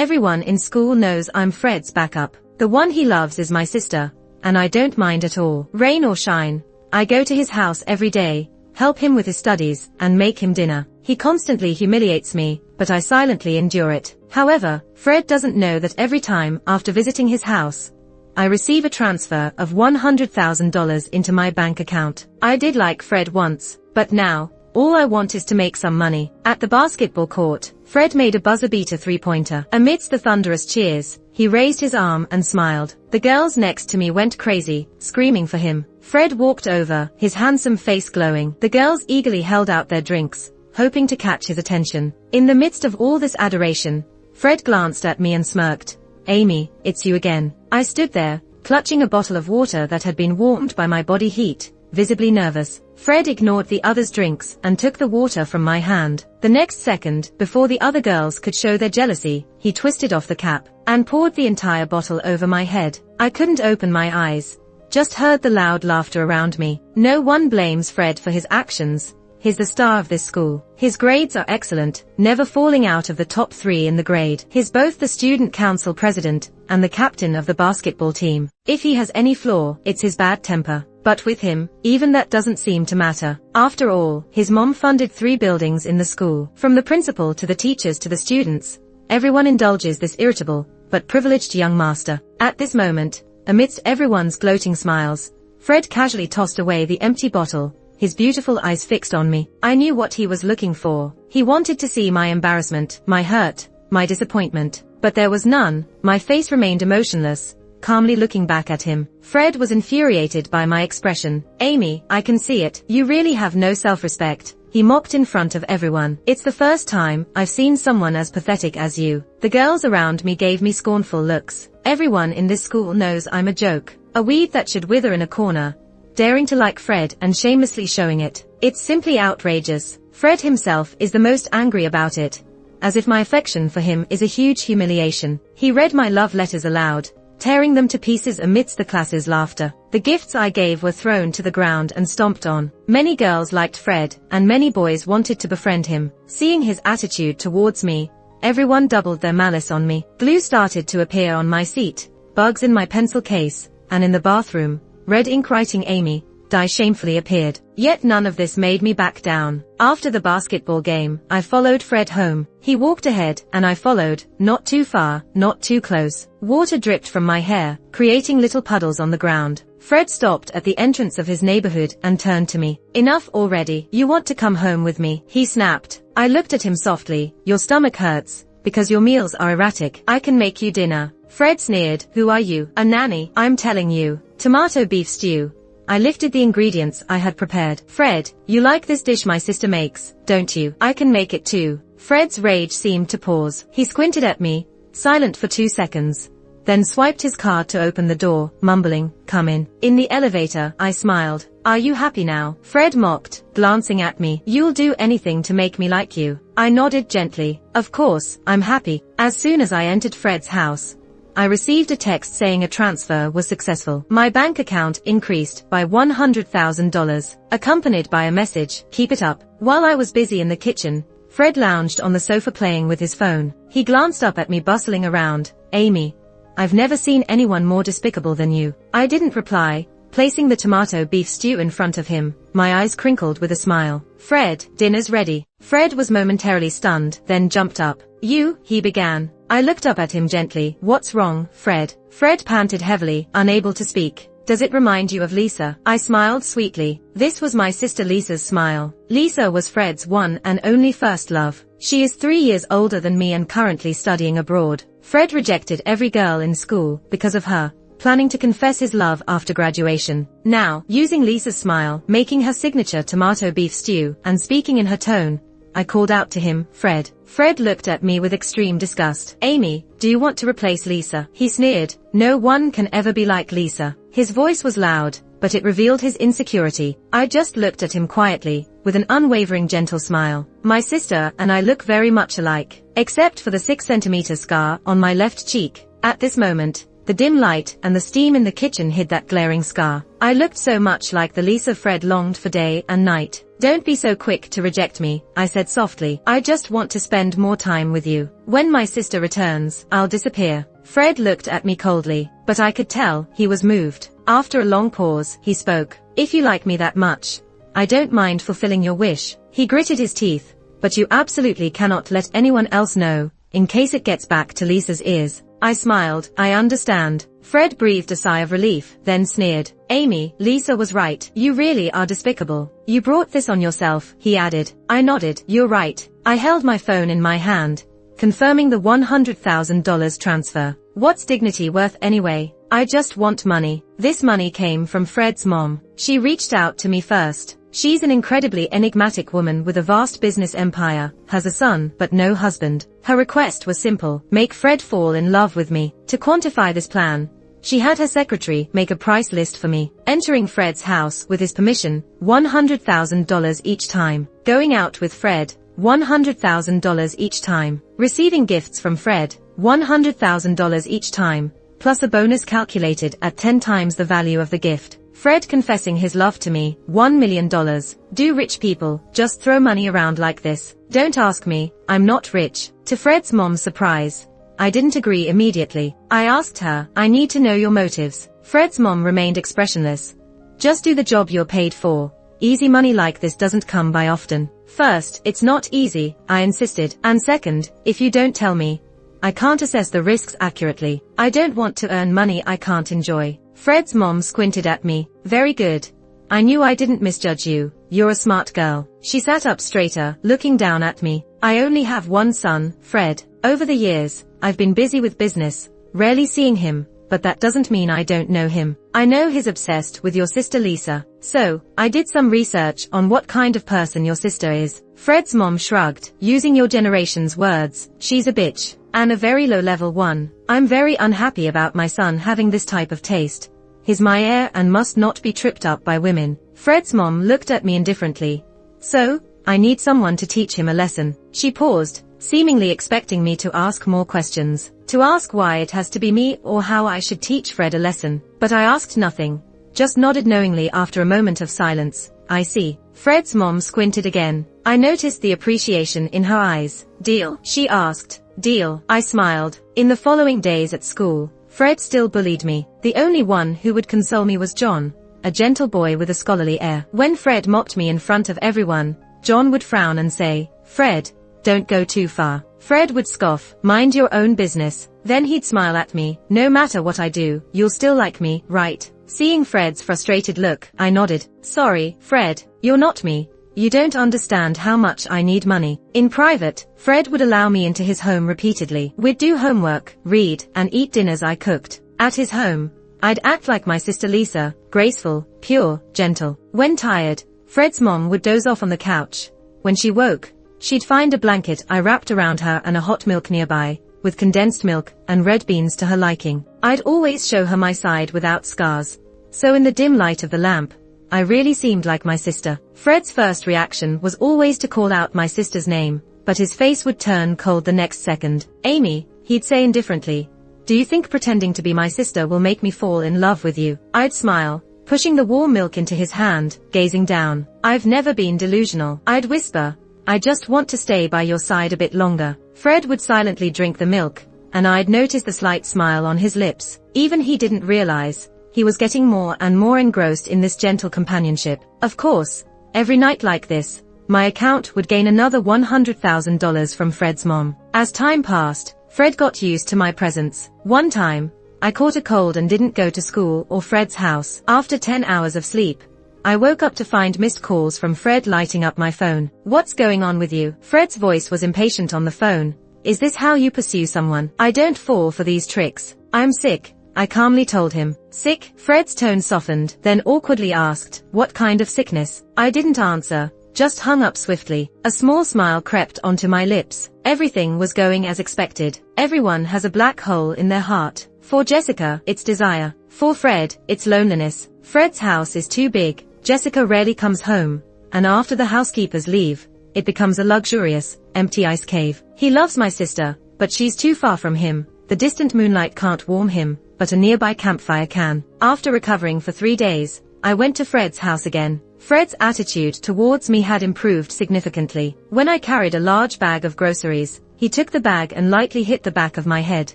Everyone in school knows I'm Fred's backup. The one he loves is my sister, and I don't mind at all. Rain or shine, I go to his house every day, help him with his studies, and make him dinner. He constantly humiliates me, but I silently endure it. However, Fred doesn't know that every time after visiting his house, I receive a transfer of $100,000 into my bank account. I did like Fred once, but now, all I want is to make some money. At the basketball court, Fred made a buzzer-beater three-pointer. Amidst the thunderous cheers, he raised his arm and smiled. The girls next to me went crazy, screaming for him. Fred walked over, his handsome face glowing. The girls eagerly held out their drinks, hoping to catch his attention. In the midst of all this adoration, Fred glanced at me and smirked. "Amy, it's you again." I stood there, clutching a bottle of water that had been warmed by my body heat, visibly nervous. Fred ignored the others' drinks and took the water from my hand. The next second, before the other girls could show their jealousy, he twisted off the cap and poured the entire bottle over my head. I couldn't open my eyes, just heard the loud laughter around me. No one blames Fred for his actions. He's the star of this school. His grades are excellent, never falling out of the top 3 in the grade. He's both the student council president and the captain of the basketball team. If he has any flaw, it's his bad temper. But with him, even that doesn't seem to matter. After all, his mom funded 3 buildings in the school. From the principal to the teachers to the students, everyone indulges this irritable, but privileged young master. At this moment, amidst everyone's gloating smiles, Fred casually tossed away the empty bottle, his beautiful eyes fixed on me. I knew what he was looking for. He wanted to see my embarrassment, my hurt, my disappointment. But there was none. My face remained emotionless, calmly looking back at him. Fred was infuriated by my expression. "Amy, I can see it. You really have no self-respect," he mocked in front of everyone. "It's the first time I've seen someone as pathetic as you." The girls around me gave me scornful looks. Everyone in this school knows I'm a joke, a weed that should wither in a corner, daring to like Fred and shamelessly showing it. It's simply outrageous. Fred himself is the most angry about it, as if my affection for him is a huge humiliation. He read my love letters aloud, tearing them to pieces amidst the class's laughter. The gifts I gave were thrown to the ground and stomped on. Many girls liked Fred, and many boys wanted to befriend him. Seeing his attitude towards me, everyone doubled their malice on me. Glue started to appear on my seat, bugs in my pencil case, and in the bathroom, red ink writing "Amy, die" shamefully appeared. Yet none of this made me back down. After the basketball game, I followed Fred home. He walked ahead, and I followed, not too far, not too close. Water dripped from my hair, creating little puddles on the ground. Fred stopped at the entrance of his neighborhood and turned to me. "Enough already. You want to come home with me?" he snapped. I looked at him softly. "Your stomach hurts because your meals are erratic. I can make you dinner." Fred sneered. "Who are you? A nanny? I'm telling you. Tomato beef stew." I lifted the ingredients I had prepared. "Fred, you like this dish my sister makes, don't you? I can make it too." Fred's rage seemed to pause. He squinted at me, silent for 2 seconds, then swiped his card to open the door, mumbling, "Come in." In the elevator, I smiled. "Are you happy now?" Fred mocked, glancing at me. "You'll do anything to make me like you." I nodded gently. "Of course, I'm happy." As soon as I entered Fred's house, I received a text saying a transfer was successful. My bank account increased by $100,000, accompanied by a message, "Keep it up." While I was busy in the kitchen, Fred lounged on the sofa playing with his phone. He glanced up at me bustling around. "Amy, I've never seen anyone more despicable than you." I didn't reply, placing the tomato beef stew in front of him. My eyes crinkled with a smile. "Fred, dinner's ready." Fred was momentarily stunned, then jumped up. "You," he began. I looked up at him gently. "What's wrong, Fred?" Fred panted heavily, unable to speak. "Does it remind you of Lisa?" I smiled sweetly. This was my sister Lisa's smile. Lisa was Fred's one and only first love. She is 3 years older than me and currently studying abroad. Fred rejected every girl in school because of her, planning to confess his love after graduation. Now, using Lisa's smile, making her signature tomato beef stew, and speaking in her tone, I called out to him, "Fred." Fred looked at me with extreme disgust. "Amy, do you want to replace Lisa?" He sneered. "No one can ever be like Lisa." His voice was loud, but it revealed his insecurity. I just looked at him quietly, with an unwavering gentle smile. "My sister and I look very much alike, except for the 6 centimeter scar on my left cheek." At this moment, The dim light and the steam in the kitchen hid that glaring scar. I looked so much like the Lisa Fred longed for day and night. Don't be so quick to reject me, I said softly. I just want to spend more time with you. When my sister returns, I'll disappear. Fred looked at me coldly, but I could tell he was moved. After a long pause, he spoke. If you like me that much, I don't mind fulfilling your wish. He gritted his teeth. But you absolutely cannot let anyone else know, in case it gets back to Lisa's ears. I smiled. I understand. Fred breathed a sigh of relief, then sneered. Amy, Lisa was right. You really are despicable. You brought this on yourself, he added. I nodded. You're right. I held my phone in my hand, confirming the $100,000 transfer. What's dignity worth anyway? I just want money. This money came from Fred's mom. She reached out to me first. She's an incredibly enigmatic woman with a vast business empire, has a son but no husband. Her request was simple, make Fred fall in love with me. To quantify this plan, she had her secretary make a price list for me, entering Fred's house with his permission, $100,000 each time. Going out with Fred, $100,000 each time. Receiving gifts from Fred, $100,000 each time, plus a bonus calculated at 10 times the value of the gift. Fred confessing his love to me, $1 million. Do rich people just throw money around like this? Don't ask me, I'm not rich. To Fred's mom's surprise, I didn't agree immediately. I asked her, I need to know your motives. Fred's mom remained expressionless. Just do the job you're paid for. Easy money like this doesn't come by often. First, it's not easy, I insisted. And second, if you don't tell me, I can't assess the risks accurately. I don't want to earn money I can't enjoy. Fred's mom squinted at me. Very good. I knew I didn't misjudge you. You're a smart girl. She sat up straighter, looking down at me. I only have one son, Fred. Over the years, I've been busy with business, rarely seeing him, but that doesn't mean I don't know him. I know he's obsessed with your sister Lisa. So, I did some research on what kind of person your sister is. Fred's mom shrugged, using your generation's words. She's a bitch. And a very low-level one. I'm very unhappy about my son having this type of taste. He's my heir and must not be tripped up by women. Fred's mom looked at me indifferently. So, I need someone to teach him a lesson. She paused, seemingly expecting me to ask more questions. To ask why it has to be me or how I should teach Fred a lesson. But I asked nothing. Just nodded knowingly after a moment of silence. I see. Fred's mom squinted again. I noticed the appreciation in her eyes. Deal? She asked. Deal. I smiled. In the following days at school, Fred still bullied me. The only one who would console me was John, a gentle boy with a scholarly air. When Fred mocked me in front of everyone, John would frown and say, Fred, don't go too far. Fred would scoff, mind your own business. Then he'd smile at me, no matter what I do, you'll still like me, right? Seeing Fred's frustrated look, I nodded. Sorry, Fred, you're not me. You don't understand how much I need money. In private, Fred would allow me into his home repeatedly. We'd do homework, read, and eat dinners I cooked. At his home, I'd act like my sister Lisa, graceful, pure, gentle. When tired, Fred's mom would doze off on the couch. When she woke, she'd find a blanket I wrapped around her and a hot milk nearby, with condensed milk and red beans to her liking. I'd always show her my side without scars. So in the dim light of the lamp, I really seemed like my sister. Fred's first reaction was always to call out my sister's name, but his face would turn cold the next second. Amy, he'd say indifferently, do you think pretending to be my sister will make me fall in love with you? I'd smile, pushing the warm milk into his hand, gazing down. I've never been delusional. I'd whisper, I just want to stay by your side a bit longer. Fred would silently drink the milk, and I'd notice the slight smile on his lips. Even he didn't realize he was getting more and more engrossed in this gentle companionship. Of course, every night like this, my account would gain another $100,000 from Fred's mom. As time passed, Fred got used to my presence. One time, I caught a cold and didn't go to school or Fred's house. After 10 hours of sleep, I woke up to find missed calls from Fred lighting up my phone. What's going on with you? Fred's voice was impatient on the phone. Is this how you pursue someone? I don't fall for these tricks. I'm sick, I calmly told him. Sick? Fred's tone softened, then awkwardly asked, what kind of sickness? I didn't answer, just hung up swiftly. A small smile crept onto my lips. Everything was going as expected. Everyone has a black hole in their heart. For Jessica, it's desire. For Fred, it's loneliness. Fred's house is too big. Jessica rarely comes home, and after the housekeepers leave, it becomes a luxurious, empty ice cave. He loves my sister, but she's too far from him. The distant moonlight can't warm him, but a nearby campfire can. After recovering for 3 days, I went to Fred's house again. Fred's attitude towards me had improved significantly. When I carried a large bag of groceries, he took the bag and lightly hit the back of my head.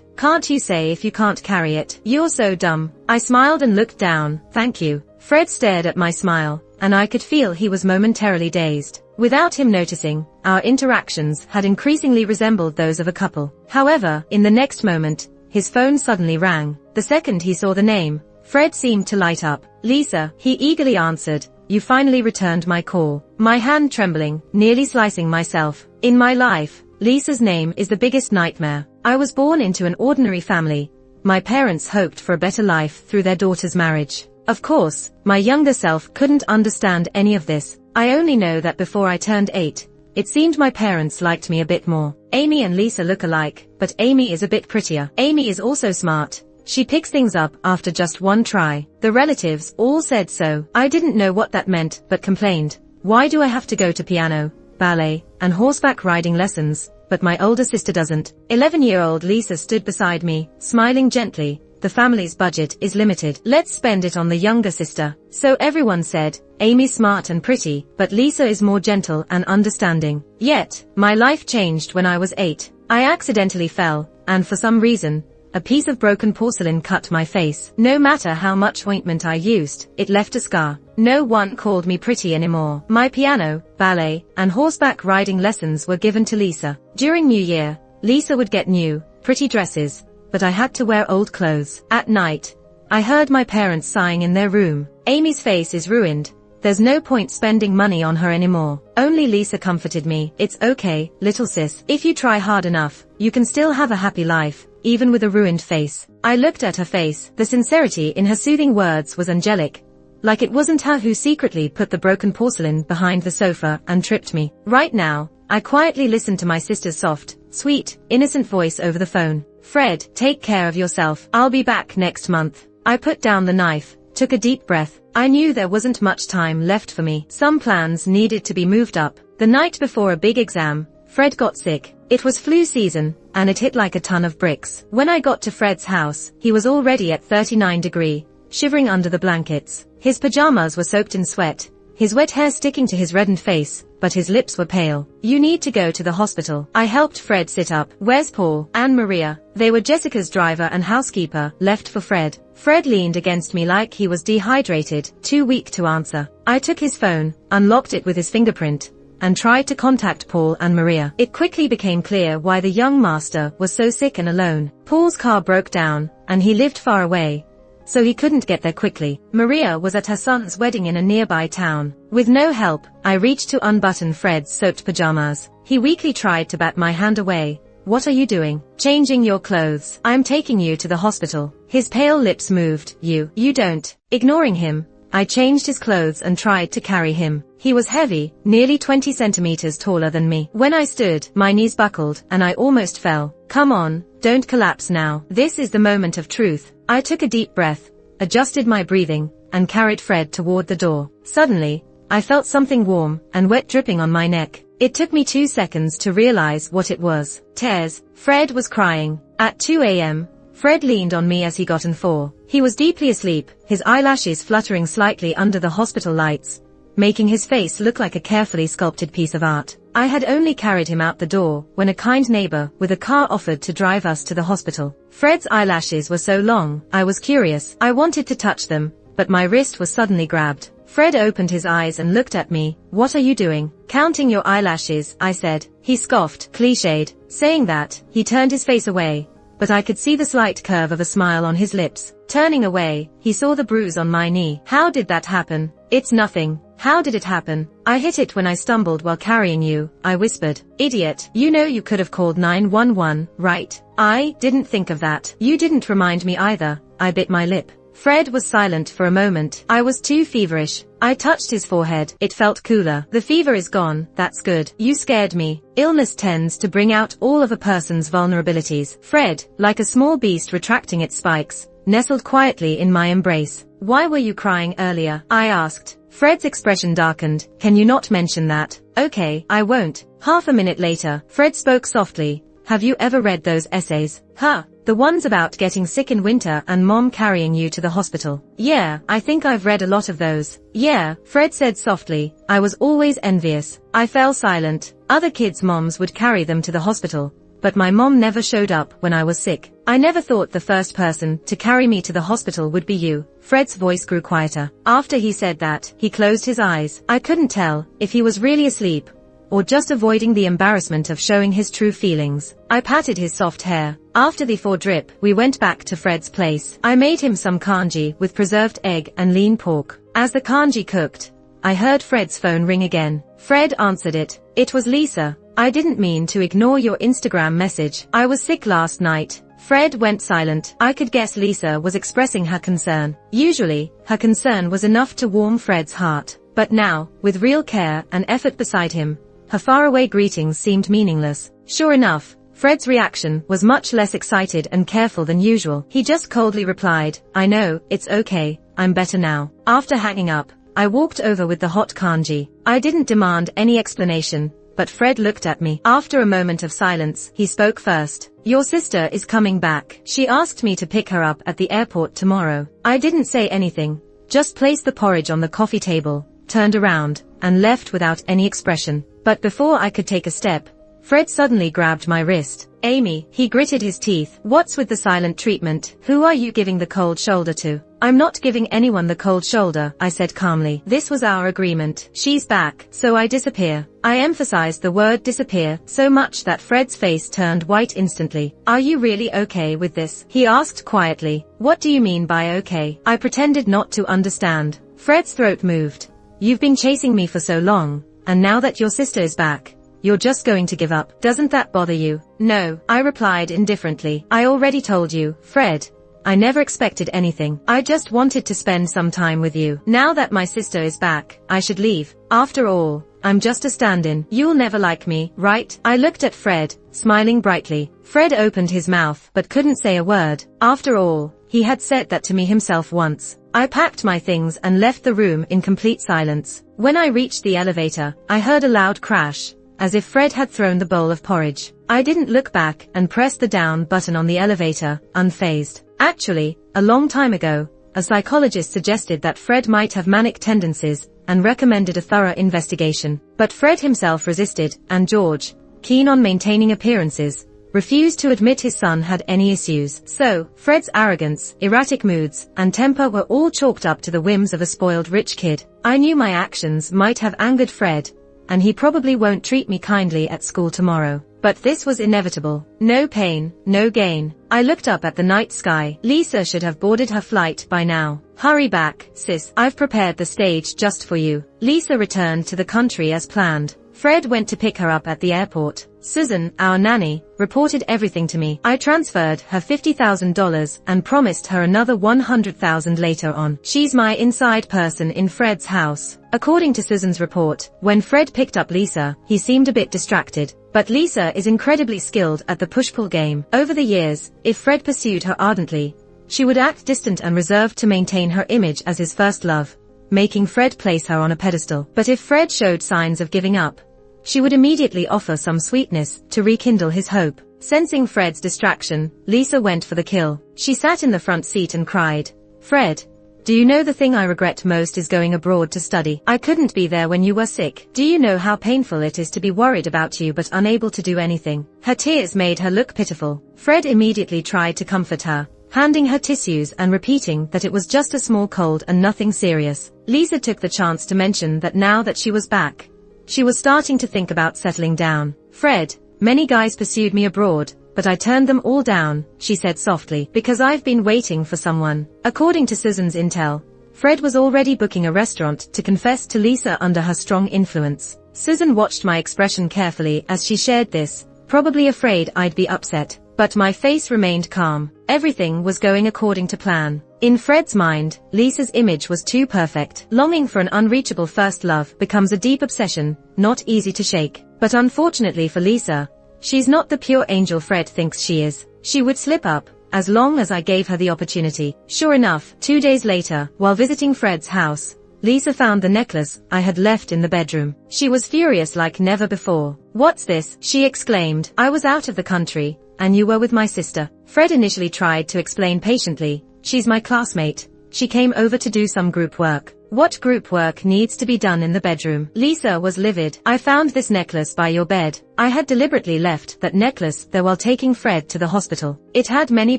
"Can't you say if you can't carry it? You're so dumb." I smiled and looked down. "Thank you." Fred stared at my smile, and I could feel he was momentarily dazed. Without him noticing, our interactions had increasingly resembled those of a couple. However, in the next moment, his phone suddenly rang. The second he saw the name, Fred seemed to light up. "Lisa," he eagerly answered. "You finally returned my call." My hand trembling, nearly slicing myself. In my life, Lisa's name is the biggest nightmare. I was born into an ordinary family. My parents hoped for a better life through their daughter's marriage. Of course, my younger self couldn't understand any of this. I only know that before I turned 8, it seemed my parents liked me a bit more. Amy and Lisa look alike, but Amy is a bit prettier. Amy is also smart. She picks things up after just one try. The relatives all said so. I didn't know what that meant, but complained. Why do I have to go to piano, ballet, and horseback riding lessons, but my older sister doesn't? 11-year-old Lisa stood beside me, smiling gently. The family's budget is limited. Let's spend it on the younger sister. So everyone said, Amy's smart and pretty, but Lisa is more gentle and understanding. Yet, my life changed when I was 8. I accidentally fell, and for some reason, a piece of broken porcelain cut my face. No matter how much ointment I used, it left a scar. No one called me pretty anymore. My piano, ballet, and horseback riding lessons were given to Lisa. During New Year, Lisa would get new, pretty dresses, but I had to wear old clothes. At night, I heard my parents sighing in their room. Amy's face is ruined. There's no point spending money on her anymore. Only Lisa comforted me. It's okay, little sis. If you try hard enough, you can still have a happy life, even with a ruined face. I looked at her face. The sincerity in her soothing words was angelic. Like it wasn't her who secretly put the broken porcelain behind the sofa and tripped me. Right now, I quietly listened to my sister's soft, sweet, innocent voice over the phone. "Fred, take care of yourself. I'll be back next month." I put down the knife, took a deep breath. I knew there wasn't much time left for me. Some plans needed to be moved up. The night before a big exam, Fred got sick. It was flu season, and it hit like a ton of bricks. When I got to Fred's house, he was already at 39 degrees, shivering under the blankets. His pajamas were soaked in sweat, his wet hair sticking to his reddened face, but his lips were pale. "You need to go to the hospital." I helped Fred sit up. "Where's Paul and Maria?" They were Jessica's driver and housekeeper, left for Fred. Fred leaned against me like he was dehydrated, too weak to answer. I took his phone, unlocked it with his fingerprint, and tried to contact Paul and Maria. It quickly became clear why the young master was so sick and alone. Paul's car broke down, and he lived far away, so he couldn't get there quickly. Maria was at her son's wedding in a nearby town. With no help, I reached to unbutton Fred's soaked pajamas. He weakly tried to bat my hand away. "What are you doing?" "Changing your clothes. I'm taking you to the hospital." His pale lips moved. You don't." Ignoring him, I changed his clothes and tried to carry him. He was heavy, nearly 20 centimeters taller than me. When I stood, my knees buckled, and I almost fell. "Come on, don't collapse now. This is the moment of truth." I took a deep breath, adjusted my breathing, and carried Fred toward the door. Suddenly, I felt something warm and wet dripping on my neck. It took me 2 seconds to realize what it was. Tears. Fred was crying. At 2 a.m., Fred leaned on me as he got in 4. He was deeply asleep, his eyelashes fluttering slightly under the hospital lights, making his face look like a carefully sculpted piece of art. I had only carried him out the door when a kind neighbor with a car offered to drive us to the hospital. Fred's eyelashes were so long, I was curious. I wanted to touch them, but my wrist was suddenly grabbed. Fred opened his eyes and looked at me. "What are you doing?" "Counting your eyelashes," I said. He scoffed, cliched. Saying that, he turned his face away, but I could see the slight curve of a smile on his lips. Turning away, he saw the bruise on my knee. "How did that happen?" "It's nothing." "How did it happen?" "I hit it when I stumbled while carrying you," I whispered. "Idiot. You know you could have called 911, right?" "I didn't think of that." "You didn't remind me either." I bit my lip. Fred was silent for a moment. I was too feverish. I touched his forehead. It felt cooler. "The fever is gone. That's good. You scared me." Illness tends to bring out all of a person's vulnerabilities. Fred, like a small beast retracting its spikes, nestled quietly in my embrace. "Why were you crying earlier?" I asked. Fred's expression darkened. "Can you not mention that?" "Okay, I won't." Half a minute later, Fred spoke softly. "Have you ever read those essays?" "Huh. The ones about getting sick in winter and mom carrying you to the hospital. Yeah, I think I've read a lot of those. Yeah, Fred said softly. I was always envious. I fell silent. Other kids' moms would carry them to the hospital, but my mom never showed up when I was sick. I never thought the first person to carry me to the hospital would be you. Fred's voice grew quieter. After he said that, he closed his eyes. I couldn't tell if he was really asleep or just avoiding the embarrassment of showing his true feelings. I patted his soft hair. After the four-drip, we went back to Fred's place. I made him some kanji with preserved egg and lean pork. As the kanji cooked, I heard Fred's phone ring again. Fred answered it. It was Lisa. I didn't mean to ignore your Instagram message. I was sick last night. Fred went silent. I could guess Lisa was expressing her concern. Usually, her concern was enough to warm Fred's heart. But now, with real care and effort beside him, her faraway greetings seemed meaningless. Sure enough, Fred's reaction was much less excited and careful than usual. He just coldly replied, I know, it's okay, I'm better now. After hanging up, I walked over with the hot kanji. I didn't demand any explanation, but Fred looked at me. After a moment of silence, he spoke first. Your sister is coming back. She asked me to pick her up at the airport tomorrow. I didn't say anything, just placed the porridge on the coffee table, turned around, and left without any expression. But before I could take a step, Fred suddenly grabbed my wrist. Amy, he gritted his teeth. What's with the silent treatment? Who are you giving the cold shoulder to? I'm not giving anyone the cold shoulder, I said calmly. This was our agreement. She's back, so I disappear. I emphasized the word disappear so much that Fred's face turned white instantly. Are you really okay with this? He asked quietly. What do you mean by okay? I pretended not to understand. Fred's throat moved. You've been chasing me for so long, and now that your sister is back, you're just going to give up. Doesn't that bother you? No, I replied indifferently. I already told you, Fred. I never expected anything. I just wanted to spend some time with you. Now that my sister is back, I should leave. After all, I'm just a stand-in. You'll never like me, right? I looked at Fred, smiling brightly. Fred opened his mouth but couldn't say a word. After all, he had said that to me himself once. I packed my things and left the room in complete silence. When I reached the elevator, I heard a loud crash, as if Fred had thrown the bowl of porridge. I didn't look back and pressed the down button on the elevator, unfazed. Actually, a long time ago, a psychologist suggested that Fred might have manic tendencies and recommended a thorough investigation. But Fred himself resisted, and George, keen on maintaining appearances, refused to admit his son had any issues. So, Fred's arrogance, erratic moods, and temper were all chalked up to the whims of a spoiled rich kid. I knew my actions might have angered Fred, and he probably won't treat me kindly at school tomorrow. But this was inevitable. No pain, no gain. I looked up at the night sky. Lisa should have boarded her flight by now. Hurry back, sis. I've prepared the stage just for you. Lisa returned to the country as planned. Fred went to pick her up at the airport. Susan, our nanny, reported everything to me. I transferred her $50,000 and promised her another $100,000 later on. She's my inside person in Fred's house. According to Susan's report, when Fred picked up Lisa, he seemed a bit distracted. But Lisa is incredibly skilled at the push-pull game. Over the years, if Fred pursued her ardently, she would act distant and reserved to maintain her image as his first love, making Fred place her on a pedestal. But if Fred showed signs of giving up, she would immediately offer some sweetness to rekindle his hope. Sensing Fred's distraction, Lisa went for the kill. She sat in the front seat and cried, Fred, do you know the thing I regret most is going abroad to study? I couldn't be there when you were sick. Do you know how painful it is to be worried about you but unable to do anything? Her tears made her look pitiful. Fred immediately tried to comfort her, handing her tissues and repeating that it was just a small cold and nothing serious. Lisa took the chance to mention that now that she was back, she was starting to think about settling down. Fred, many guys pursued me abroad, but I turned them all down, she said softly, because I've been waiting for someone. According to Susan's intel, Fred was already booking a restaurant to confess to Lisa under her strong influence. Susan watched my expression carefully as she shared this, probably afraid I'd be upset, but my face remained calm. Everything was going according to plan. In Fred's mind, Lisa's image was too perfect. Longing for an unreachable first love becomes a deep obsession, not easy to shake. But unfortunately for Lisa, she's not the pure angel Fred thinks she is. She would slip up, as long as I gave her the opportunity. Sure enough, 2 days later, while visiting Fred's house, Lisa found the necklace I had left in the bedroom. She was furious like never before. What's this? She exclaimed. I was out of the country, and you were with my sister. Fred initially tried to explain patiently, she's my classmate. She came over to do some group work. What group work needs to be done in the bedroom? Lisa was livid. I found this necklace by your bed. I had deliberately left that necklace there while taking Fred to the hospital. It had many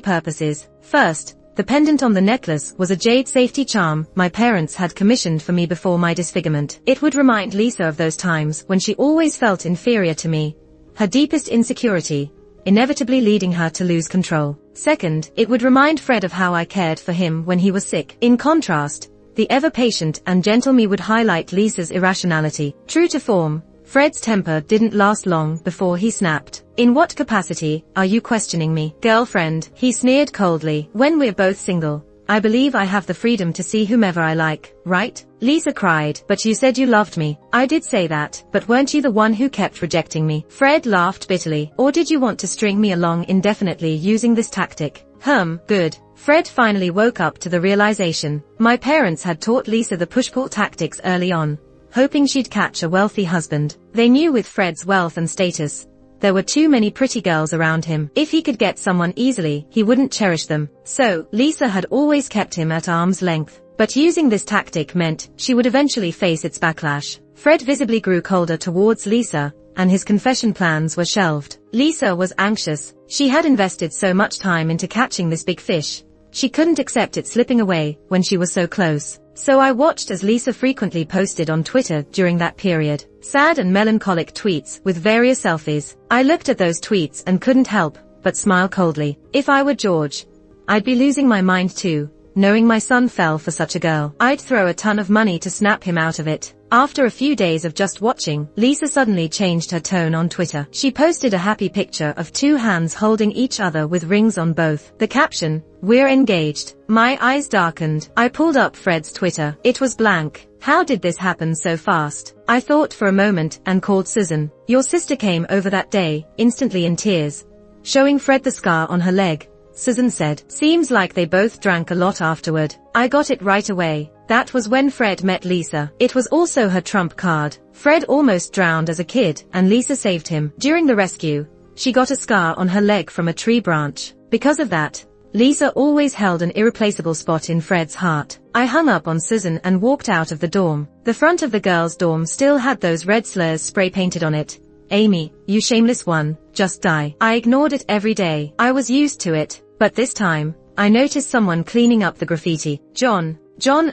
purposes. First, the pendant on the necklace was a jade safety charm my parents had commissioned for me before my disfigurement. It would remind Lisa of those times when she always felt inferior to me, her deepest insecurity, inevitably leading her to lose control. Second, it would remind Fred of how I cared for him when he was sick. In contrast, the ever-patient and gentle me would highlight Lisa's irrationality. True to form, Fred's temper didn't last long before he snapped. In what capacity are you questioning me? Girlfriend, he sneered coldly. When we're both single, I believe I have the freedom to see whomever I like, right? Lisa cried, but you said you loved me. I did say that, but weren't you the one who kept rejecting me? Fred laughed bitterly. Or did you want to string me along indefinitely using this tactic? Good. Fred finally woke up to the realization. My parents had taught Lisa the push-pull tactics early on, hoping she'd catch a wealthy husband. They knew with Fred's wealth and status, there were too many pretty girls around him. If he could get someone easily, he wouldn't cherish them. So, Lisa had always kept him at arm's length. But using this tactic meant she would eventually face its backlash. Fred visibly grew colder towards Lisa, and his confession plans were shelved. Lisa was anxious. She had invested so much time into catching this big fish. She couldn't accept it slipping away when she was so close. So I watched as Lisa frequently posted on Twitter during that period, sad and melancholic tweets with various selfies. I looked at those tweets and couldn't help but smile coldly. If I were George, I'd be losing my mind too, knowing my son fell for such a girl. I'd throw a ton of money to snap him out of it. After a few days of just watching, Lisa suddenly changed her tone on Twitter. She posted a happy picture of two hands holding each other with rings on both. The caption, "We're engaged." My eyes darkened. I pulled up Fred's Twitter. It was blank. How did this happen so fast? I thought for a moment and called Susan. Your sister came over that day, instantly in tears, showing Fred the scar on her leg. Susan said, seems like they both drank a lot afterward. I got it right away. That was when Fred met Lisa. It was also her trump card. Fred almost drowned as a kid, and Lisa saved him. During the rescue, she got a scar on her leg from a tree branch. Because of that, Lisa always held an irreplaceable spot in Fred's heart. I hung up on Susan and walked out of the dorm. The front of the girls' dorm still had those red slurs spray painted on it. Amy, you shameless one, just die. I ignored it every day. I was used to it. But this time, I noticed someone cleaning up the graffiti. John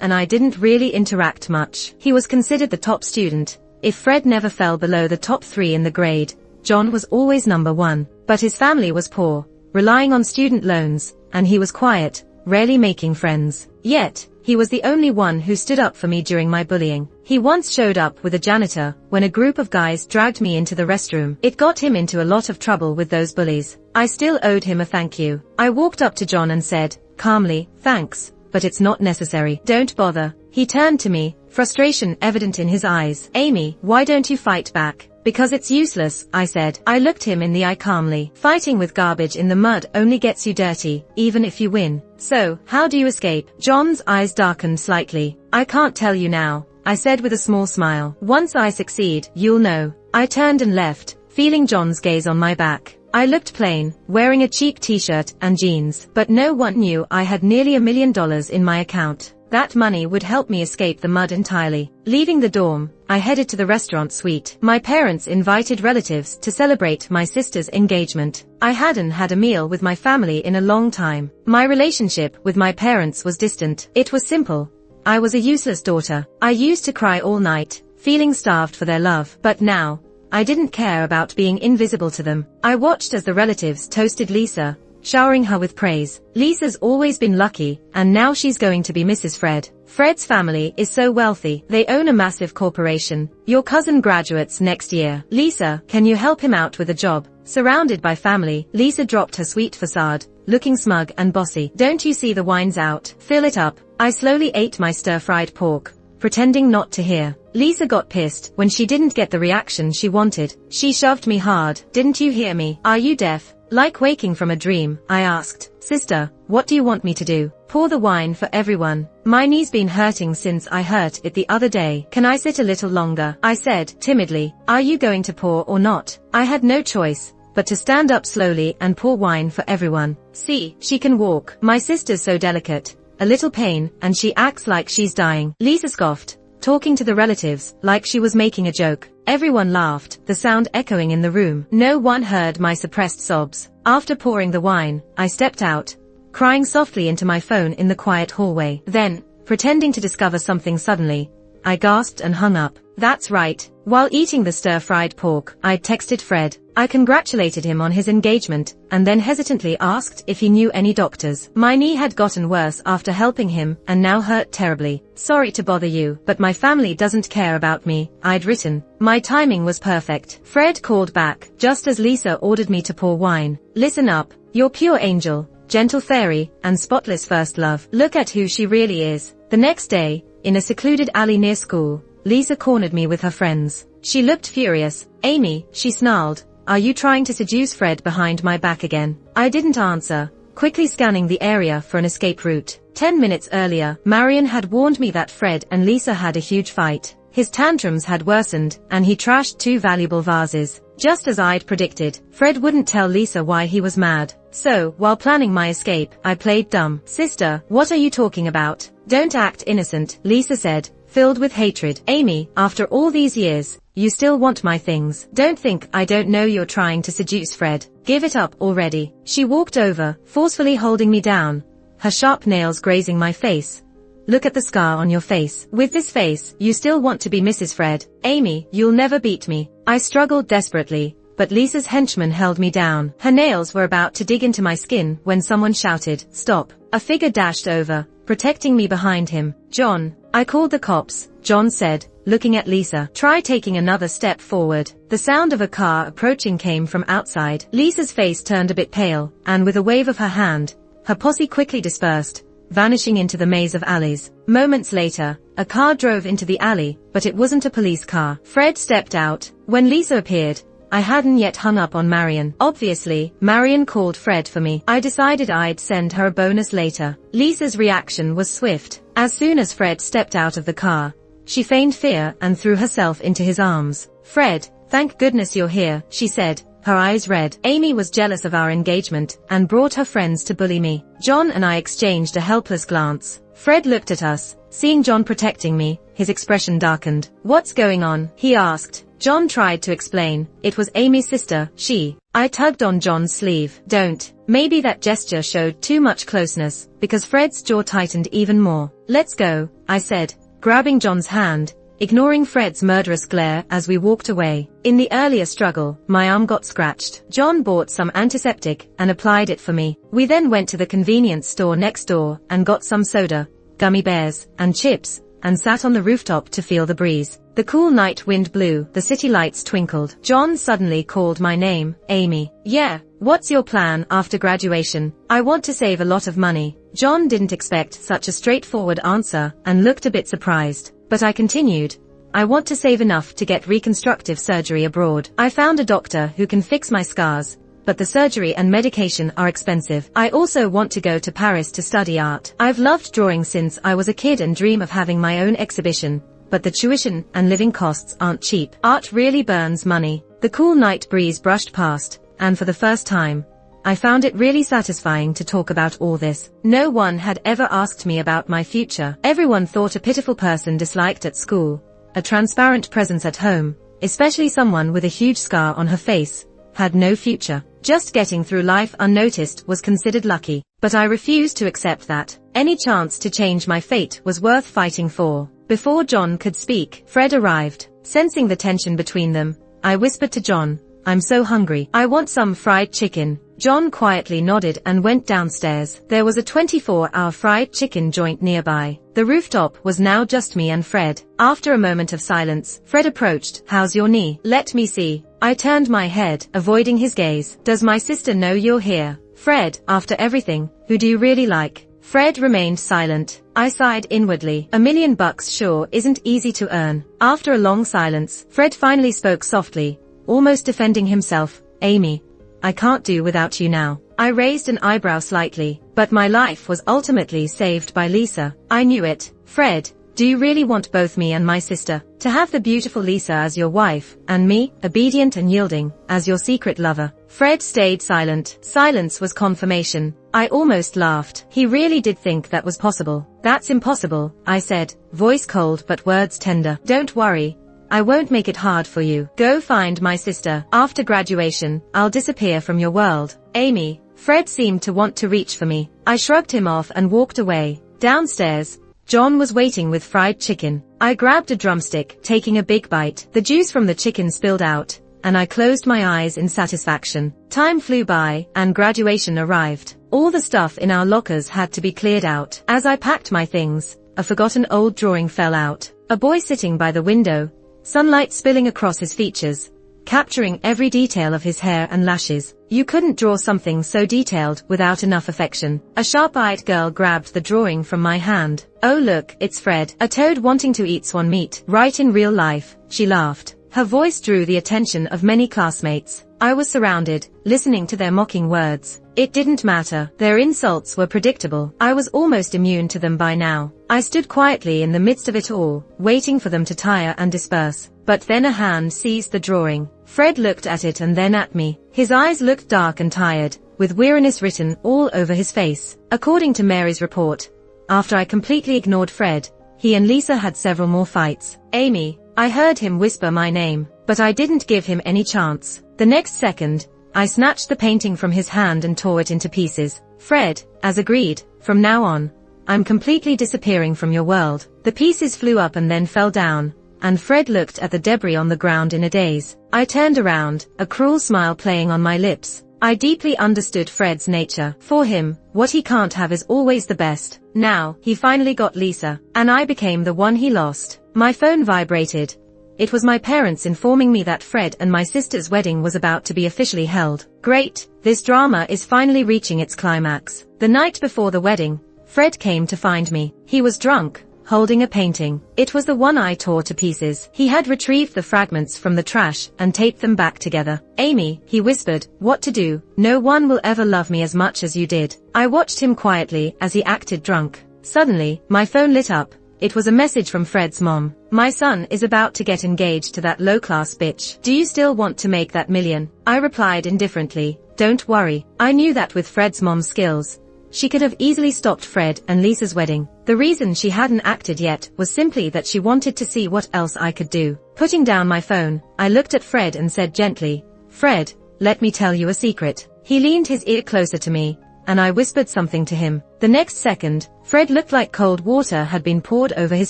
and I didn't really interact much. He was considered the top student. If Fred never fell below the top 3 in the grade, John was always number 1. But his family was poor, relying on student loans, and he was quiet, rarely making friends. Yet, he was the only one who stood up for me during my bullying. He once showed up with a janitor when a group of guys dragged me into the restroom. It got him into a lot of trouble with those bullies. I still owed him a thank you. I walked up to John and said, calmly, thanks, but it's not necessary. Don't bother. He turned to me, frustration evident in his eyes. Amy, why don't you fight back? Because it's useless, I said. I looked him in the eye calmly. Fighting with garbage in the mud only gets you dirty, even if you win. So, how do you escape? John's eyes darkened slightly. I can't tell you now, I said with a small smile. Once I succeed, you'll know. I turned and left, feeling John's gaze on my back. I looked plain, wearing a cheap t-shirt and jeans, but no one knew I had nearly $1 million in my account. That money would help me escape the mud entirely. Leaving the dorm, I headed to the restaurant suite. My parents invited relatives to celebrate my sister's engagement. I hadn't had a meal with my family in a long time. My relationship with my parents was distant. It was simple. I was a useless daughter. I used to cry all night, feeling starved for their love. But now, I didn't care about being invisible to them. I watched as the relatives toasted Lisa, showering her with praise. Lisa's always been lucky, and now she's going to be Mrs. Fred. Fred's family is so wealthy. They own a massive corporation. Your cousin graduates next year. Lisa, can you help him out with a job? Surrounded by family, Lisa dropped her sweet facade, looking smug and bossy. Don't you see the wine's out? Fill it up. I slowly ate my stir-fried pork, pretending not to hear. Lisa got pissed when she didn't get the reaction she wanted. She shoved me hard. Didn't you hear me? Are you deaf? Like waking from a dream, I asked. Sister, what do you want me to do? Pour the wine for everyone. My knee's been hurting since I hurt it the other day. Can I sit a little longer? I said, timidly. Are you going to pour or not? I had no choice. but to stand up slowly and pour wine for everyone. See, she can walk. My sister's so delicate. A little pain, and she acts like she's dying. Lisa scoffed, talking to the relatives, like she was making a joke. Everyone laughed, the sound echoing in the room. No one heard my suppressed sobs. After pouring the wine, I stepped out, crying softly into my phone in the quiet hallway. Then, pretending to discover something suddenly, I gasped and hung up. That's right. While eating the stir-fried pork, I'd texted Fred. I congratulated him on his engagement, and then hesitantly asked if he knew any doctors. My knee had gotten worse after helping him, and now hurt terribly. Sorry to bother you, but my family doesn't care about me, I'd written. My timing was perfect. Fred called back, just as Lisa ordered me to pour wine. Listen up, you're pure angel, gentle fairy, and spotless first love. Look at who she really is. The next day, in a secluded alley near school, Lisa cornered me with her friends. She looked furious. Amy, she snarled, are you trying to seduce Fred behind my back again? I didn't answer, quickly scanning the area for an escape route. 10 minutes earlier, Marion had warned me that Fred and Lisa had a huge fight. His tantrums had worsened, and he trashed 2 valuable vases. Just as I'd predicted, Fred wouldn't tell Lisa why he was mad. So, while planning my escape, I played dumb. Sister, what are you talking about? Don't act innocent, Lisa said, filled with hatred. Amy, after all these years, you still want my things. Don't think I don't know you're trying to seduce Fred. Give it up already. She walked over, forcefully holding me down, her sharp nails grazing my face. Look at the scar on your face. With this face, you still want to be Mrs. Fred. Amy, you'll never beat me. I struggled desperately, but Lisa's henchman held me down. Her nails were about to dig into my skin when someone shouted, stop. A figure dashed over, protecting me behind him. John. I called the cops, John said, looking at Lisa. Try taking another step forward. The sound of a car approaching came from outside. Lisa's face turned a bit pale, and with a wave of her hand, her posse quickly dispersed, vanishing into the maze of alleys. Moments later, a car drove into the alley, but it wasn't a police car. Fred stepped out. When Lisa appeared, I hadn't yet hung up on Marion. Obviously, Marion called Fred for me. I decided I'd send her a bonus later. Lisa's reaction was swift. As soon as Fred stepped out of the car, she feigned fear and threw herself into his arms. Fred, thank goodness you're here, she said, her eyes red. Amy was jealous of our engagement and brought her friends to bully me. John and I exchanged a helpless glance. Fred looked at us. Seeing John protecting me, his expression darkened. What's going on? He asked. John tried to explain. It was Amy's sister, she. I tugged on John's sleeve. Don't. Maybe that gesture showed too much closeness, because Fred's jaw tightened even more. Let's go, I said, grabbing John's hand, ignoring Fred's murderous glare as we walked away. In the earlier struggle, my arm got scratched. John bought some antiseptic and applied it for me. We then went to the convenience store next door and got some soda, gummy bears, and chips, and sat on the rooftop to feel the breeze. The cool night wind blew, the city lights twinkled. John suddenly called my name, Amy. Yeah, what's your plan after graduation? I want to save a lot of money. John didn't expect such a straightforward answer and looked a bit surprised, but I continued. I want to save enough to get reconstructive surgery abroad. I found a doctor who can fix my scars, but the surgery and medication are expensive. I also want to go to Paris to study art. I've loved drawing since I was a kid and dream of having my own exhibition, but the tuition and living costs aren't cheap. Art really burns money. The cool night breeze brushed past, and for the first time, I found it really satisfying to talk about all this. No one had ever asked me about my future. Everyone thought a pitiful person disliked at school, a transparent presence at home, especially someone with a huge scar on her face, had no future. Just getting through life unnoticed was considered lucky. But I refused to accept that. Any chance to change my fate was worth fighting for. Before John could speak, Fred arrived. Sensing the tension between them, I whispered to John, I'm so hungry. I want some fried chicken. John quietly nodded and went downstairs. There was a 24-hour fried chicken joint nearby. The rooftop was now just me and Fred. After a moment of silence, Fred approached. How's your knee? Let me see. I turned my head, avoiding his gaze. Does my sister know you're here? Fred, after everything, who do you really like? Fred remained silent. I sighed inwardly. $1 million sure isn't easy to earn. After a long silence, Fred finally spoke softly, almost defending himself. Amy, I can't do without you now. I raised an eyebrow slightly, but my life was ultimately saved by Lisa. I knew it. Fred, Do you really want both me and my sister to have the beautiful Lisa as your wife, and me, obedient and yielding, as your secret lover? Fred stayed silent. Silence was confirmation. I almost laughed. He really did think that was possible. That's impossible, I said, voice cold but words tender. Don't worry. I won't make it hard for you. Go find my sister. After graduation, I'll disappear from your world. Amy. Fred seemed to want to reach for me. I shrugged him off and walked away. Downstairs, John was waiting with fried chicken. I grabbed a drumstick, taking a big bite. The juice from the chicken spilled out, and I closed my eyes in satisfaction. Time flew by, and graduation arrived. All the stuff in our lockers had to be cleared out. As I packed my things, a forgotten old drawing fell out. A boy sitting by the window, sunlight spilling across his features, capturing every detail of his hair and lashes. You couldn't draw something so detailed without enough affection. A sharp-eyed girl grabbed the drawing from my hand. Oh look, it's Fred, a toad wanting to eat swan meat. Right in real life, she laughed. Her voice drew the attention of many classmates. I was surrounded, listening to their mocking words. It didn't matter. Their insults were predictable. I was almost immune to them by now. I stood quietly in the midst of it all, waiting for them to tire and disperse. But then a hand seized the drawing. Fred looked at it and then at me. His eyes looked dark and tired, with weariness written all over his face. According to Mary's report, after I completely ignored Fred, he and Lisa had several more fights. Amy. I heard him whisper my name, but I didn't give him any chance. The next second, I snatched the painting from his hand and tore it into pieces. Fred, as agreed, from now on, I'm completely disappearing from your world. The pieces flew up and then fell down, and Fred looked at the debris on the ground in a daze. I turned around, a cruel smile playing on my lips. I deeply understood Fred's nature. For him, what he can't have is always the best. Now, he finally got Lisa, and I became the one he lost. My phone vibrated. It was my parents informing me that Fred and my sister's wedding was about to be officially held. Great, this drama is finally reaching its climax. The night before the wedding, Fred came to find me. He was drunk, holding a painting. It was the one I tore to pieces. He had retrieved the fragments from the trash and taped them back together. Amy, he whispered, what to do? No one will ever love me as much as you did. I watched him quietly as he acted drunk. Suddenly, my phone lit up. It was a message from Fred's mom. My son is about to get engaged to that low-class bitch. Do you still want to make that million? I replied indifferently. Don't worry. I knew that with Fred's mom's skills, she could have easily stopped Fred and Lisa's wedding. The reason she hadn't acted yet was simply that she wanted to see what else I could do. Putting down my phone, I looked at Fred and said gently, Fred, let me tell you a secret. He leaned his ear closer to me, and I whispered something to him. The next second, Fred looked like cold water had been poured over his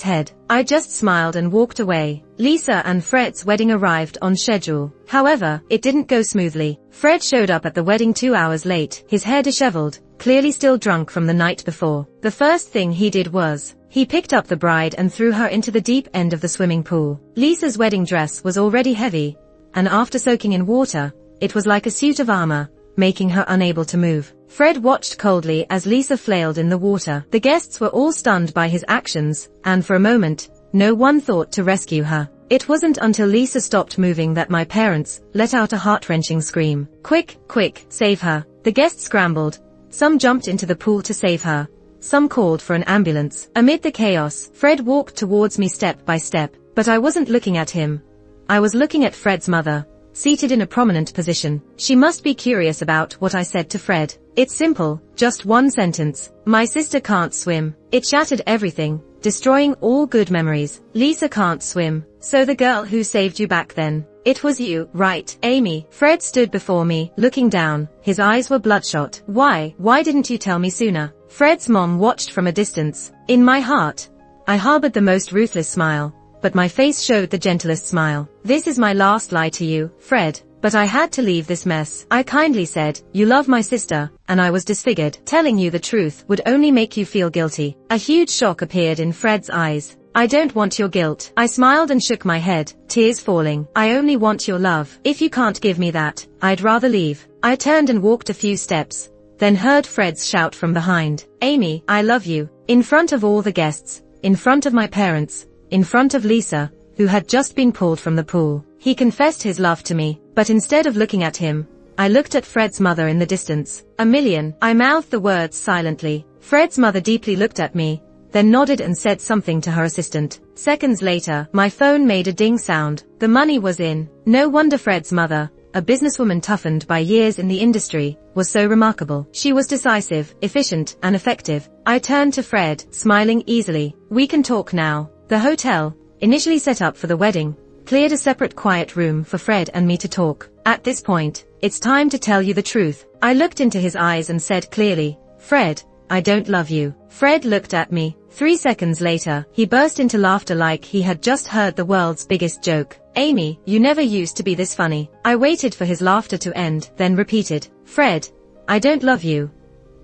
head. I just smiled and walked away. Lisa and Fred's wedding arrived on schedule. However, it didn't go smoothly. Fred showed up at the wedding 2 hours late, his hair disheveled, clearly still drunk from the night before. The first thing he did was, he picked up the bride and threw her into the deep end of the swimming pool. Lisa's wedding dress was already heavy, and after soaking in water, it was like a suit of armor, making her unable to move. Fred watched coldly as Lisa flailed in the water. The guests were all stunned by his actions, and for a moment, no one thought to rescue her. It wasn't until Lisa stopped moving that my parents let out a heart-wrenching scream. Quick, quick, save her. The guests scrambled. Some jumped into the pool to save her. Some called for an ambulance. Amid the chaos, Fred walked towards me step by step, but I wasn't looking at him. I was looking at Fred's mother, seated in a prominent position. She must be curious about what I said to Fred. It's simple, just one sentence. My sister can't swim. It shattered everything, destroying all good memories. Lisa can't swim. So the girl who saved you back then, it was you, right, Amy? Fred stood before me, looking down. His eyes were bloodshot. Why didn't you tell me sooner? Fred's mom watched from a distance. In my heart, I harbored the most ruthless smile, but my face showed the gentlest smile. This is my last lie to you, Fred. But I had to leave this mess. I kindly said, you love my sister, and I was disfigured. Telling you the truth would only make you feel guilty. A huge shock appeared in Fred's eyes. I don't want your guilt. I smiled and shook my head, tears falling. I only want your love. If you can't give me that, I'd rather leave. I turned and walked a few steps, then heard Fred's shout from behind. Amy, I love you. In front of all the guests, in front of my parents, in front of Lisa, who had just been pulled from the pool. He confessed his love to me, but instead of looking at him, I looked at Fred's mother in the distance. A million. I mouthed the words silently. Fred's mother deeply looked at me, then nodded and said something to her assistant. Seconds later, my phone made a ding sound. The money was in. No wonder Fred's mother, a businesswoman toughened by years in the industry, was so remarkable. She was decisive, efficient, and effective. I turned to Fred, smiling easily. We can talk now. The hotel, initially set up for the wedding, cleared a separate quiet room for Fred and me to talk. At this point, it's time to tell you the truth. I looked into his eyes and said clearly, Fred, I don't love you. Fred looked at me. 3 seconds later, he burst into laughter like he had just heard the world's biggest joke. Amy, you never used to be this funny. I waited for his laughter to end, then repeated, Fred, I don't love you.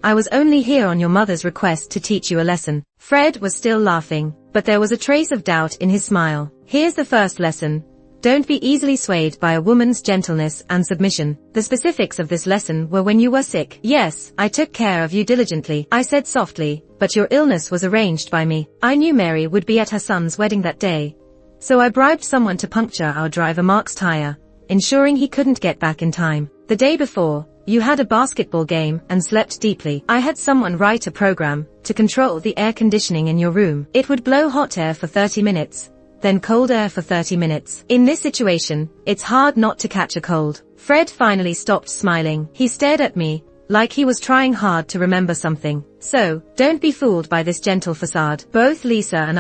I was only here on your mother's request to teach you a lesson. Fred was still laughing, but there was a trace of doubt in his smile. Here's the first lesson. Don't be easily swayed by a woman's gentleness and submission. The specifics of this lesson were when you were sick. Yes, I took care of you diligently, I said softly, but your illness was arranged by me. I knew Mary would be at her son's wedding that day, so I bribed someone to puncture our driver Mark's tire, ensuring he couldn't get back in time. The day before, you had a basketball game and slept deeply. I had someone write a program to control the air conditioning in your room. It would blow hot air for 30 minutes. Then cold air for 30 minutes. In this situation, it's hard not to catch a cold. Fred finally stopped smiling. He stared at me, like he was trying hard to remember something. So, don't be fooled by this gentle facade. Both Lisa and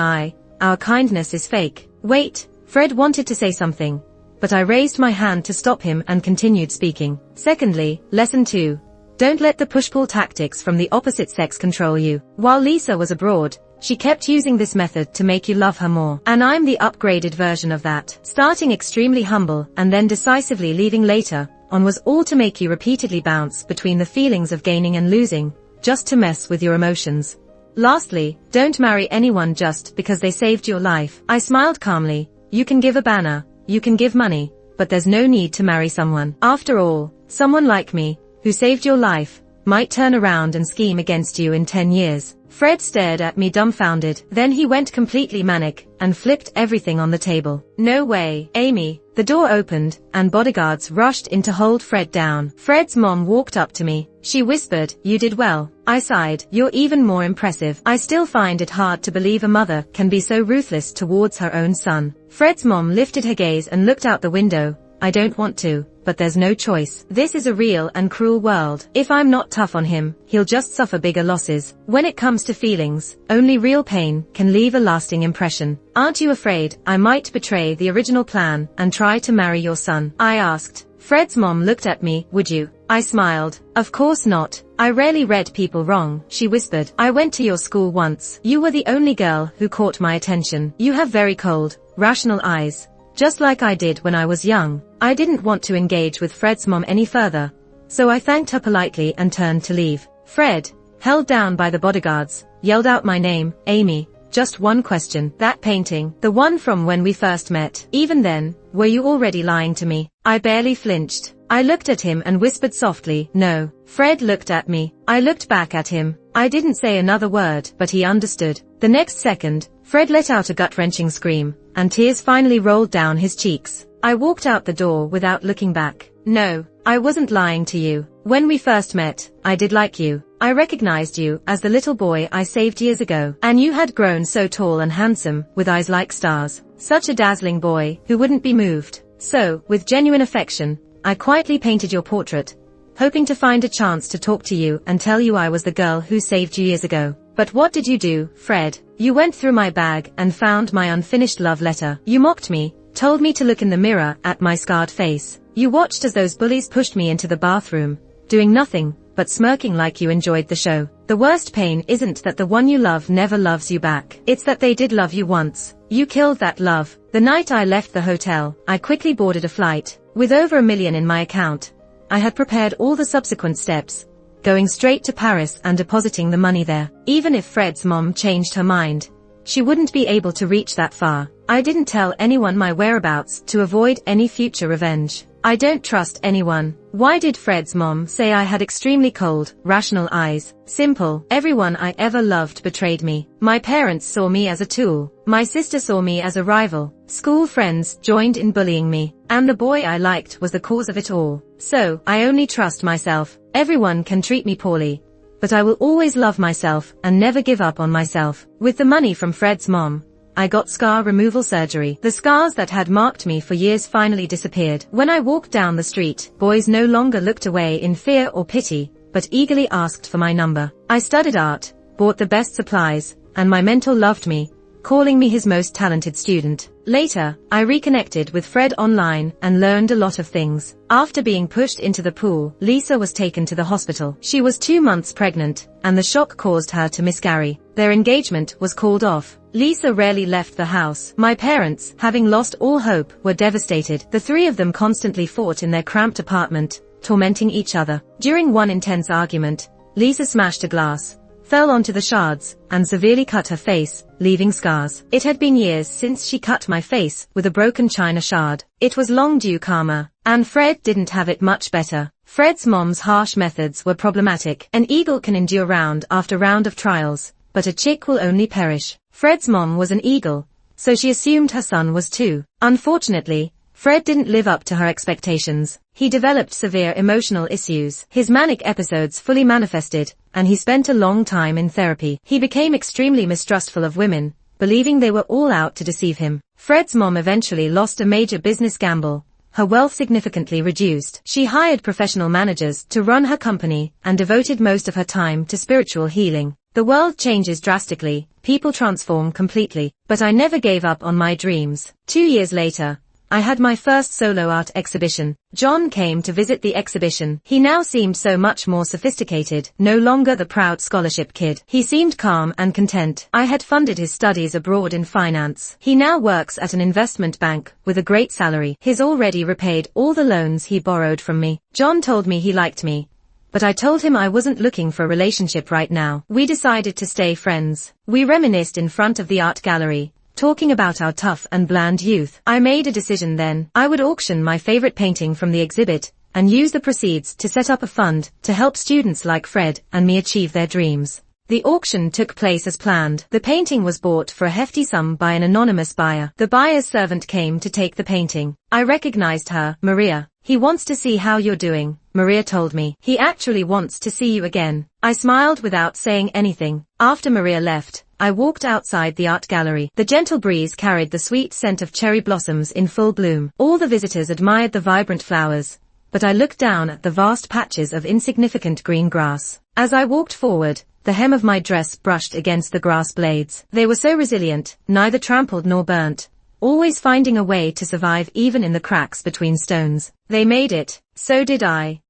our kindness is fake. Wait, Fred wanted to say something, but I raised my hand to stop him and continued speaking. Secondly, lesson 2. Don't let the push-pull tactics from the opposite sex control you. While Lisa was abroad, she kept using this method to make you love her more. And I'm the upgraded version of that. Starting extremely humble and then decisively leaving later on was all to make you repeatedly bounce between the feelings of gaining and losing, just to mess with your emotions. Lastly, don't marry anyone just because they saved your life. I smiled calmly. You can give a banner, you can give money, but there's no need to marry someone. After all, someone like me, who saved your life, might turn around and scheme against you in 10 years. Fred stared at me dumbfounded. Then he went completely manic and flipped everything on the table. No way, Amy. The door opened and bodyguards rushed in to hold Fred down. Fred's mom walked up to me. She whispered, you did well. I sighed. You're even more impressive. I still find it hard to believe a mother can be so ruthless towards her own son. Fred's mom lifted her gaze and looked out the window. I don't want to, but there's no choice. This is a real and cruel world. If I'm not tough on him, he'll just suffer bigger losses. When it comes to feelings, only real pain can leave a lasting impression. Aren't you afraid I might betray the original plan and try to marry your son? I asked. Fred's mom looked at me. Would you? I smiled. Of course not. I rarely read people wrong, she whispered. I went to your school once. You were the only girl who caught my attention. You have very cold, rational eyes. Just like I did when I was young. I didn't want to engage with Fred's mom any further, so I thanked her politely and turned to leave. Fred, held down by the bodyguards, yelled out my name. Amy, just one question. That painting, the one from when we first met. Even then, were you already lying to me? I barely flinched. I looked at him and whispered softly, no. Fred looked at me. I looked back at him. I didn't say another word, but he understood. The next second, Fred let out a gut-wrenching scream, and tears finally rolled down his cheeks. I walked out the door without looking back. No, I wasn't lying to you. When we first met, I did like you. I recognized you as the little boy I saved years ago. And you had grown so tall and handsome, with eyes like stars. Such a dazzling boy who wouldn't be moved. So, with genuine affection, I quietly painted your portrait, hoping to find a chance to talk to you and tell you I was the girl who saved you years ago. But what did you do, Fred? You went through my bag and found my unfinished love letter. You mocked me, told me to look in the mirror at my scarred face. You watched as those bullies pushed me into the bathroom, doing nothing but smirking like you enjoyed the show. The worst pain isn't that the one you love never loves you back. It's that they did love you once. You killed that love. The night I left the hotel, I quickly boarded a flight. With over $1 million in my account, I had prepared all the subsequent steps, going straight to Paris and depositing the money there. Even if Fred's mom changed her mind, she wouldn't be able to reach that far. I didn't tell anyone my whereabouts to avoid any future revenge. I don't trust anyone. Why did Fred's mom say I had extremely cold, rational eyes? Simple. Everyone I ever loved betrayed me. My parents saw me as a tool. My sister saw me as a rival. School friends joined in bullying me. And the boy I liked was the cause of it all. So, I only trust myself. Everyone can treat me poorly, but I will always love myself and never give up on myself. With the money from Fred's mom, I got scar removal surgery. The scars that had marked me for years finally disappeared. When I walked down the street, boys no longer looked away in fear or pity, but eagerly asked for my number. I studied art, bought the best supplies, and my mentor loved me, calling me his most talented student. Later, I reconnected with Fred online and learned a lot of things. After being pushed into the pool, Lisa was taken to the hospital. She was 2 months pregnant, and the shock caused her to miscarry. Their engagement was called off. Lisa rarely left the house. My parents, having lost all hope, were devastated. The three of them constantly fought in their cramped apartment, tormenting each other. During one intense argument, Lisa smashed a glass, fell onto the shards, and severely cut her face, leaving scars. It had been years since she cut my face with a broken china shard. It was long due karma, and Fred didn't have it much better. Fred's mom's harsh methods were problematic. An eagle can endure round after round of trials, but a chick will only perish. Fred's mom was an eagle, so she assumed her son was too. Unfortunately, Fred didn't live up to her expectations. He developed severe emotional issues. His manic episodes fully manifested, and he spent a long time in therapy. He became extremely mistrustful of women, believing they were all out to deceive him. Fred's mom eventually lost a major business gamble. Her wealth significantly reduced. She hired professional managers to run her company and devoted most of her time to spiritual healing. The world changes drastically, people transform completely, but I never gave up on my dreams. 2 years later, I had my first solo art exhibition. John came to visit the exhibition. He now seemed so much more sophisticated, no longer the proud scholarship kid. He seemed calm and content. I had funded his studies abroad in finance. He now works at an investment bank with a great salary. He's already repaid all the loans he borrowed from me. John told me he liked me, but I told him I wasn't looking for a relationship right now. We decided to stay friends. We reminisced in front of the art gallery, talking about our tough and bland youth. I made a decision then. I would auction my favorite painting from the exhibit and use the proceeds to set up a fund to help students like Fred and me achieve their dreams. The auction took place as planned. The painting was bought for a hefty sum by an anonymous buyer. The buyer's servant came to take the painting. I recognized her. Maria. He wants to see how you're doing, Maria told me. He actually wants to see you again. I smiled without saying anything. After Maria left, I walked outside the art gallery. The gentle breeze carried the sweet scent of cherry blossoms in full bloom. All the visitors admired the vibrant flowers, but I looked down at the vast patches of insignificant green grass. As I walked forward, the hem of my dress brushed against the grass blades. They were so resilient, neither trampled nor burnt, always finding a way to survive even in the cracks between stones. They made it. So did I.